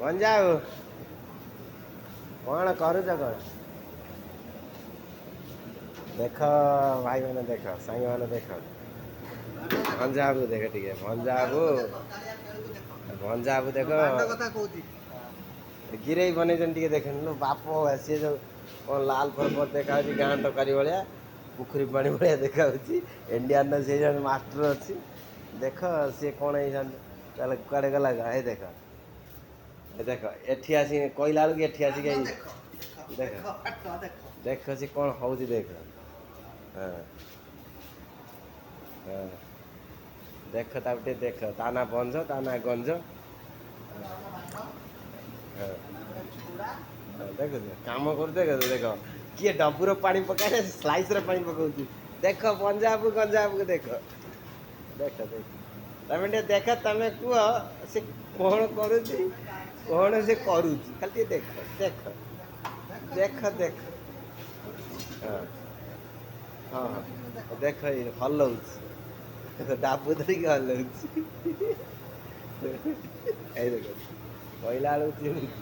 ଭଞ୍ଜା ବାବୁ କ'ଣ କରୁଛ କ'ଣ? ଦେଖ ଭାଇମାନେ ଦେଖ ସାଙ୍ଗମାନେ ଦେଖ ଭଞ୍ଜା ବାବୁ ଦେଖ ଟିକେ ଭଞ୍ଜା ବାବୁ ଦେଖ ଗିରେଇ ବନେଇଛନ୍ତି ଟିକେ ଦେଖନ୍ତୁ ବାପ ସିଏ ଯୋଉ କ'ଣ ଲାଲ ପର୍ବ ଦେଖାଯାଉଛି ଗାଁ ତରକାରୀ ଭଳିଆ ପୋଖରୀ ପାଣି ଭଳିଆ ଦେଖାଯାଉଛି ଇଣ୍ଡିଆନ୍ର ସେ ଜଣେ ମାଷ୍ଟର ଅଛି ଦେଖ ସିଏ କ'ଣ ହେଇଛନ୍ତି ତାହେଲେ କୁଆଡ଼େ ଗଲା ଏ ଦେଖ ଏଠି ଆସିକି କହିଲା ବେଳକୁ ଏଠି ଆସିକି ଦେଖ ଦେଖ ସେ କ'ଣ ହେଉଛି ଦେଖ ହଁ ହଁ ଦେଖ ତାକୁ ଟିକେ ଦେଖ ତା ନା ଭଞ୍ଜ ତା ନା ଗଞ୍ଜ ହଁ ଦେଖୁଛ କାମ କରୁଛ ଦେଖ କିଏ ଡବୁର ପାଣି ପକାଏ ସ୍ଲାଇସ୍ର ପାଣି ପକାଉଛି ଦେଖ ଗଞ୍ଜାବକୁ ଦେଖ ଦେଖ ଦେଖ ତମେ ଟିକେ ଦେଖ ତମେ କୁହ ସେ କ'ଣ କରୁଛି କ'ଣ ସେ କରୁଛି ଖାଲି ଟିକେ ଦେଖ ଦେଖ ଦେଖ ଦେଖ ହଁ ହଁ ହଁ ଦେଖ ହଲଉଛି ଡାବୁ ଧରିକି ହଲଉଛି ଏଇ ଦେଖ କହିଲା ବେଳକୁ ଚିହ୍ନୁଛି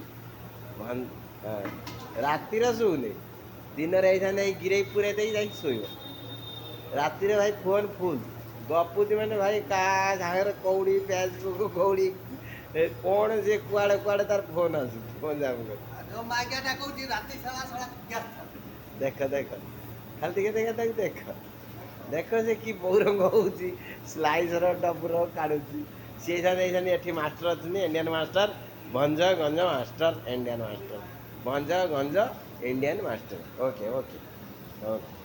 ରାତିର ଶୋଉନି ଦିନରେ ହେଇଥାନ୍ତେ ଏଇ ଗିରେଇ ପୁରେଇ ଦେଇକି ଯାଇକି ଶୋଇବ ରାତିରେ ଭାଇ ଫୋନ୍ ଫୁଲ୍ ଗପୁଛି ମାନେ ଭାଇ କାହା ସାଙ୍ଗରେ କଉଡ଼ି ଫେସବୁକ୍ କଉଡ଼ି କ'ଣ ସେ କୁଆଡ଼େ ତାର ଫୋନ୍ ଆସୁଛି ପଞ୍ଜାବ ଦେଖ ଦେଖ ଖାଲି ଟିକେ ଦେଖ ତାକୁ ଦେଖ ଦେଖ ସେ କି ବୋଉ ରଙ୍ଗ ହେଉଛି ସ୍ଲାଇସ୍ର ଡବୁର କାଢ଼ୁଛି ସିଏ ହେଇଥାନ୍ତି ଏଠି ମାଷ୍ଟର ଅଛନ୍ତି Indian master Bhanjaganj master Indian master Bhanjaganj Indian master okay okay okay